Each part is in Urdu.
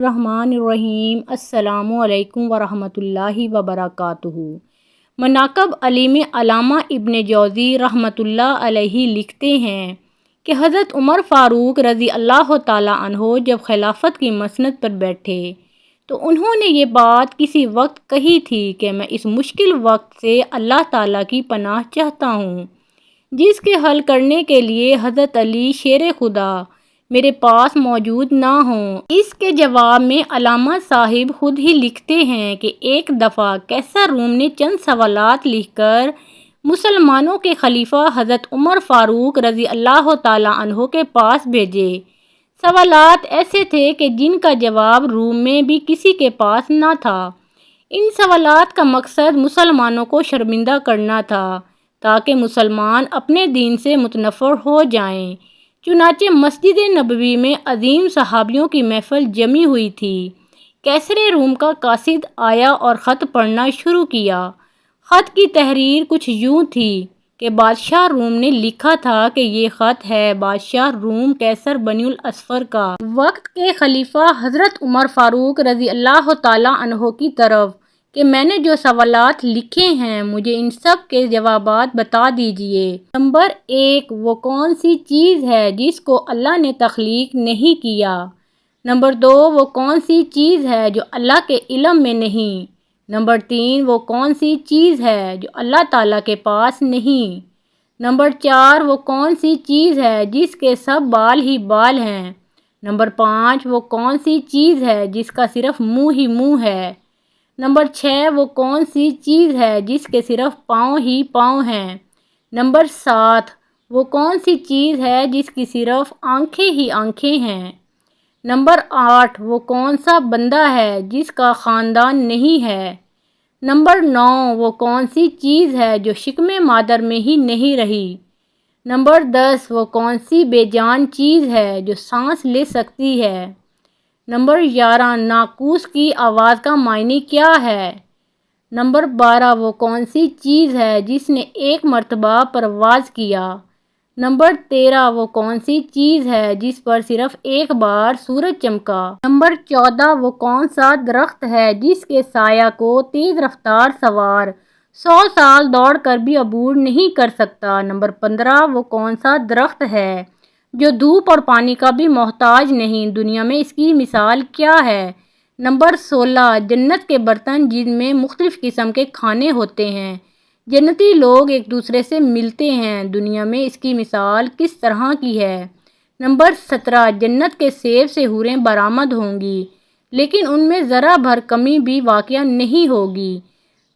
الرحمن الرحیم السلام علیکم ورحمۃ اللہ وبرکاتہ۔ مناقب علی میں علامہ ابن جوزی رحمۃ اللہ علیہ لکھتے ہیں کہ حضرت عمر فاروق رضی اللہ تعالیٰ عنہ جب خلافت کی مسند پر بیٹھے تو انہوں نے یہ بات کسی وقت کہی تھی کہ میں اس مشکل وقت سے اللہ تعالیٰ کی پناہ چاہتا ہوں جس کے حل کرنے کے لیے حضرت علی شیر خدا میرے پاس موجود نہ ہوں۔ اس کے جواب میں علامہ صاحب خود ہی لکھتے ہیں کہ ایک دفعہ قیصر روم نے چند سوالات لکھ کر مسلمانوں کے خلیفہ حضرت عمر فاروق رضی اللہ تعالیٰ عنہ کے پاس بھیجے۔ سوالات ایسے تھے کہ جن کا جواب روم میں بھی کسی کے پاس نہ تھا۔ ان سوالات کا مقصد مسلمانوں کو شرمندہ کرنا تھا تاکہ مسلمان اپنے دین سے متنفر ہو جائیں۔ چنانچہ مسجد نبوی میں عظیم صحابیوں کی محفل جمی ہوئی تھی۔ قیصر روم کا قاصد آیا اور خط پڑھنا شروع کیا۔ خط کی تحریر کچھ یوں تھی کہ بادشاہ روم نے لکھا تھا کہ یہ خط ہے بادشاہ روم قیصر بنی الاصفر کا وقت کے خلیفہ حضرت عمر فاروق رضی اللہ تعالیٰ عنہ کی طرف کہ میں نے جو سوالات لکھے ہیں مجھے ان سب کے جوابات بتا دیجئے۔ نمبر 1، وہ کون سی چیز ہے جس کو اللہ نے تخلیق نہیں کیا؟ نمبر 2، وہ کون سی چیز ہے جو اللہ کے علم میں نہیں؟ نمبر 3، وہ کون سی چیز ہے جو اللہ تعالیٰ کے پاس نہیں؟ نمبر 4، وہ کون سی چیز ہے جس کے سب بال ہی بال ہیں؟ نمبر 5، وہ کون سی چیز ہے جس کا صرف منہ ہی منہ ہے؟ نمبر 6، وہ کون سی چیز ہے جس کے صرف پاؤں ہی پاؤں ہیں؟ نمبر 7، وہ کون سی چیز ہے جس کی صرف آنکھیں ہی آنکھیں ہیں؟ نمبر 8، وہ کون سا بندہ ہے جس کا خاندان نہیں ہے؟ نمبر 9، وہ کون سی چیز ہے جو شکم مادر میں ہی نہیں رہی؟ نمبر 10، وہ کون سی بے جان چیز ہے جو سانس لے سکتی ہے؟ نمبر 11، ناقوس کی آواز کا معنی کیا ہے؟ نمبر 12، وہ کون سی چیز ہے جس نے ایک مرتبہ پرواز کیا؟ نمبر 13، وہ کون سی چیز ہے جس پر صرف ایک بار سورج چمکا؟ نمبر 14، وہ کون سا درخت ہے جس کے سایہ کو تیز رفتار سوار 100 سال دوڑ کر بھی عبور نہیں کر سکتا؟ نمبر 15، وہ کون سا درخت ہے جو دھوپ اور پانی کا بھی محتاج نہیں؟ دنیا میں اس کی مثال کیا ہے؟ نمبر 16، جنت کے برتن جن میں مختلف قسم کے کھانے ہوتے ہیں، جنتی لوگ ایک دوسرے سے ملتے ہیں، دنیا میں اس کی مثال کس طرح کی ہے؟ نمبر 17، جنت کے سیب سے حوریں برآمد ہوں گی لیکن ان میں ذرا بھر کمی بھی واقع نہیں ہوگی،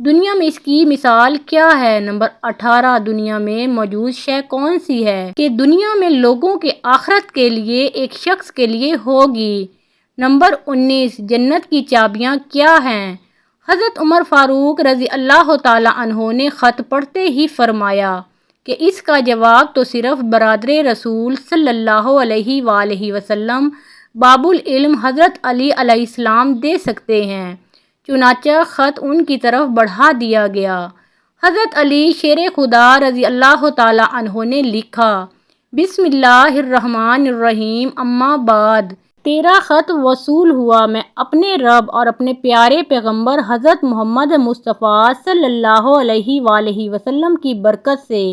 دنیا میں اس کی مثال کیا ہے؟ نمبر 18، دنیا میں موجود شے کون سی ہے کہ دنیا میں لوگوں کے آخرت کے لیے ایک شخص کے لیے ہوگی؟ نمبر 19، جنت کی چابیاں کیا ہیں؟ حضرت عمر فاروق رضی اللہ تعالیٰ عنہ نے خط پڑھتے ہی فرمایا کہ اس کا جواب تو صرف برادر رسول صلی اللہ علیہ وآلہ وسلم باب العلم حضرت علی علیہ السلام دے سکتے ہیں۔ چنانچہ خط ان کی طرف بڑھا دیا گیا۔ حضرت علی شیر خدا رضی اللہ تعالیٰ عنہ نے لکھا، بسم اللہ الرحمن الرحیم، اما بعد، تیرا خط وصول ہوا۔ میں اپنے رب اور اپنے پیارے پیغمبر حضرت محمد مصطفیٰ صلی اللہ علیہ وآلہ وسلم کی برکت سے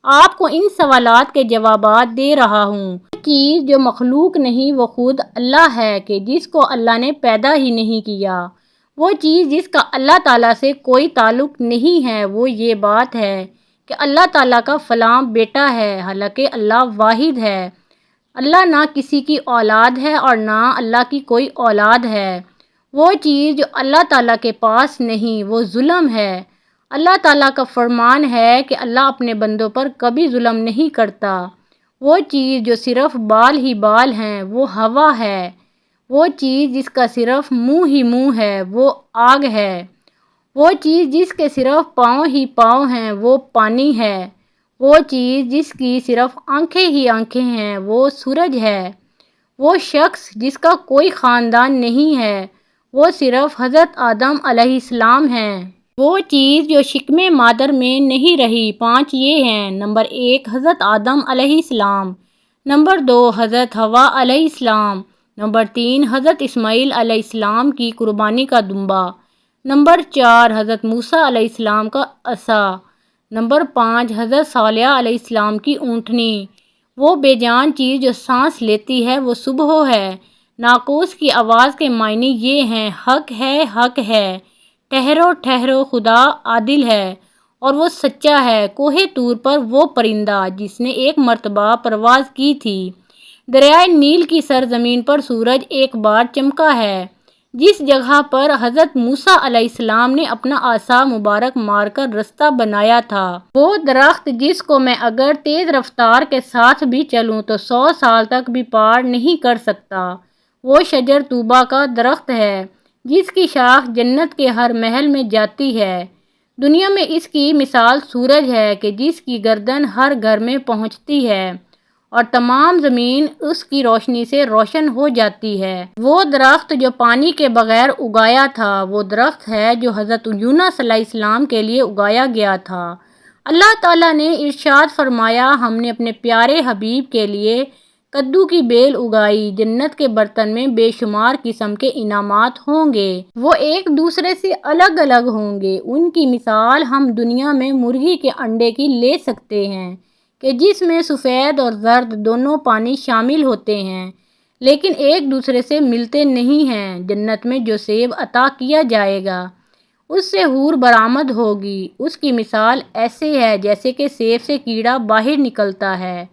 آپ کو ان سوالات کے جوابات دے رہا ہوں۔ وہ چیز جو مخلوق نہیں وہ خود اللہ ہے کہ جس کو اللہ نے پیدا ہی نہیں کیا۔ وہ چیز جس کا اللہ تعالیٰ سے کوئی تعلق نہیں ہے وہ یہ بات ہے کہ اللہ تعالیٰ کا فلاں بیٹا ہے، حالانکہ اللہ واحد ہے۔ اللہ نہ کسی کی اولاد ہے اور نہ اللہ کی کوئی اولاد ہے۔ وہ چیز جو اللہ تعالیٰ کے پاس نہیں وہ ظلم ہے۔ اللہ تعالیٰ کا فرمان ہے کہ اللہ اپنے بندوں پر کبھی ظلم نہیں کرتا۔ وہ چیز جو صرف بال ہی بال ہیں وہ ہوا ہے۔ وہ چیز جس کا صرف منہ ہی منہ ہے وہ آگ ہے۔ وہ چیز جس کے صرف پاؤں ہی پاؤں ہیں وہ پانی ہے۔ وہ چیز جس کی صرف آنکھیں ہی آنکھیں ہیں وہ سورج ہے۔ وہ شخص جس کا کوئی خاندان نہیں ہے وہ صرف حضرت آدم علیہ السلام ہیں۔ وہ چیز جو شکم مادر میں نہیں رہی 5 یہ ہیں۔ نمبر 1، حضرت آدم علیہ السلام۔ نمبر 2، حضرت حوا علیہ السلام۔ نمبر 3 حضرت اسماعیل علیہ السلام کی قربانی کا دمبا۔ نمبر 4 حضرت موسیٰ علیہ السلام کا عصا۔ نمبر 5 حضرت صالح علیہ السلام کی اونٹنی۔ وہ بے جان چیز جو سانس لیتی ہے وہ صبح ہے۔ ناقوس کی آواز کے معنی یہ ہیں: حق ہے، حق ہے، ٹھہرو ٹھہرو، خدا عادل ہے اور وہ سچا ہے۔ کوہ طور پر وہ پرندہ جس نے ایک مرتبہ پرواز کی تھی۔ دریائے نیل کی سرزمین پر سورج ایک بار چمکا ہے۔ جس جگہ پر حضرت موسیٰ علیہ السلام نے اپنا عصا مبارک مار کر رستہ بنایا تھا، وہ درخت جس کو میں اگر تیز رفتار کے ساتھ بھی چلوں تو 100 سال تک بھی پار نہیں کر سکتا، وہ شجر طوبہ کا درخت ہے جس کی شاخ جنت کے ہر محل میں جاتی ہے۔ دنیا میں اس کی مثال سورج ہے کہ جس کی گردن ہر گھر میں پہنچتی ہے اور تمام زمین اس کی روشنی سے روشن ہو جاتی ہے۔ وہ درخت جو پانی کے بغیر اگایا تھا، وہ درخت ہے جو حضرت یونس علیہ السلام کے لیے اگایا گیا تھا۔ اللہ تعالیٰ نے ارشاد فرمایا: ہم نے اپنے پیارے حبیب کے لیے کدو کی بیل اگائی، جنت کے برتن میں بے شمار قسم کے انعامات ہوں گے، وہ ایک دوسرے سے الگ الگ ہوں گے۔ ان کی مثال ہم دنیا میں مرغی کے انڈے کی لے سکتے ہیں کہ جس میں سفید اور زرد دونوں پانی شامل ہوتے ہیں لیکن ایک دوسرے سے ملتے نہیں ہیں۔ جنت میں جو سیب عطا کیا جائے گا اس سے حور برآمد ہوگی، اس کی مثال ایسے ہے جیسے کہ سیب سے کیڑا باہر نکلتا ہے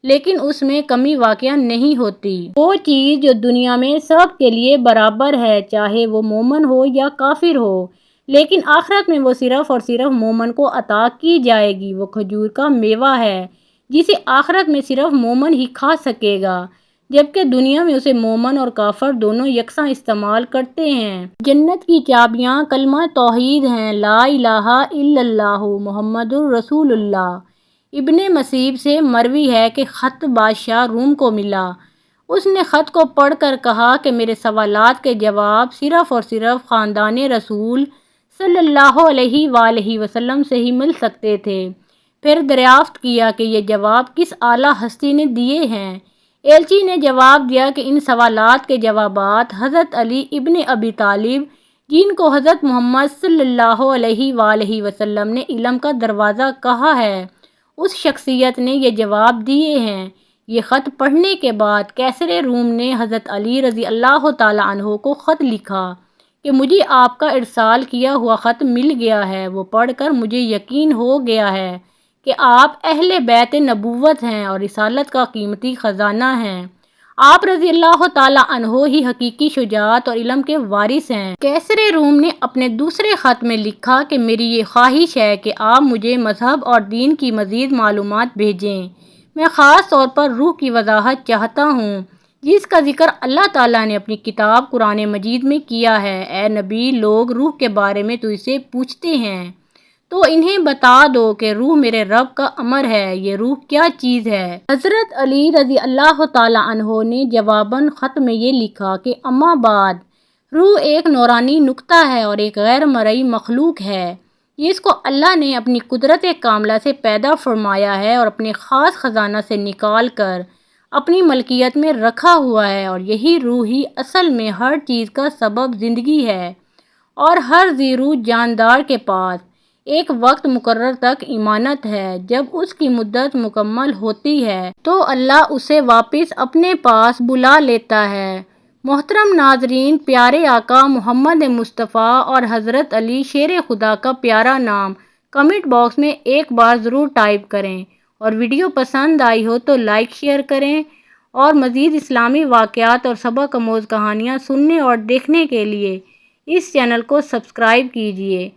لیکن اس میں کمی واقع نہیں ہوتی۔ وہ چیز جو دنیا میں سب کے لیے برابر ہے، چاہے وہ مومن ہو یا کافر ہو، لیکن آخرت میں وہ صرف اور صرف مومن کو عطا کی جائے گی۔ وہ کھجور کا میوہ ہے جسے آخرت میں صرف مومن ہی کھا سکے گا، جبکہ دنیا میں اسے مومن اور کافر دونوں یکساں استعمال کرتے ہیں۔ جنت کی چابیاں کلمہ توحید ہیں: لا الہ الا اللہ محمد الرسول اللہ۔ ابن مسیب سے مروی ہے کہ خط بادشاہ روم کو ملا۔ اس نے خط کو پڑھ کر کہا کہ میرے سوالات کے جواب صرف اور صرف خاندان رسول صلی اللہ علیہ وآلہ وسلم سے ہی مل سکتے تھے۔ پھر دریافت کیا کہ یہ جواب کس اعلیٰ ہستی نے دیے ہیں؟ ایلچی نے جواب دیا کہ ان سوالات کے جوابات حضرت علی ابن ابی طالب، جن کو حضرت محمد صلی اللہ علیہ وآلہ وسلم نے علم کا دروازہ کہا ہے، اس شخصیت نے یہ جواب دیے ہیں۔ یہ خط پڑھنے کے بعد قیصر روم نے حضرت علی رضی اللہ تعالیٰ عنہ کو خط لکھا کہ مجھے آپ کا ارسال کیا ہوا خط مل گیا ہے۔ وہ پڑھ کر مجھے یقین ہو گیا ہے کہ آپ اہل بیت نبوت ہیں اور رسالت کا قیمتی خزانہ ہیں۔ آپ رضی اللہ تعالیٰ عنہ ہی حقیقی شجاعت اور علم کے وارث ہیں۔ قیصر روم نے اپنے دوسرے خط میں لکھا کہ میری یہ خواہش ہے کہ آپ مجھے مذہب اور دین کی مزید معلومات بھیجیں۔ میں خاص طور پر روح کی وضاحت چاہتا ہوں جس کا ذکر اللہ تعالیٰ نے اپنی کتاب قرآن مجید میں کیا ہے۔ اے نبی، لوگ روح کے بارے میں تجھ سے پوچھتے ہیں تو انہیں بتا دو کہ روح میرے رب کا امر ہے۔ یہ روح کیا چیز ہے؟ حضرت علی رضی اللہ تعالیٰ عنہ نے جواباً خط میں یہ لکھا کہ اما بعد، روح ایک نورانی نقطہ ہے اور ایک غیر مرئی مخلوق ہے۔ اس کو اللہ نے اپنی قدرت کاملہ سے پیدا فرمایا ہے اور اپنے خاص خزانہ سے نکال کر اپنی ملکیت میں رکھا ہوا ہے، اور یہی روح ہی اصل میں ہر چیز کا سبب زندگی ہے، اور ہر ذی روح جاندار کے پاس ایک وقت مقرر تک امانت ہے۔ جب اس کی مدت مکمل ہوتی ہے تو اللہ اسے واپس اپنے پاس بلا لیتا ہے۔ محترم ناظرین، پیارے آقا محمد مصطفیٰ اور حضرت علی شیر خدا کا پیارا نام کمنٹ باکس میں ایک بار ضرور ٹائپ کریں، اور ویڈیو پسند آئی ہو تو لائک شیئر کریں، اور مزید اسلامی واقعات اور سبق آموز کہانیاں سننے اور دیکھنے کے لیے اس چینل کو سبسکرائب کیجیے۔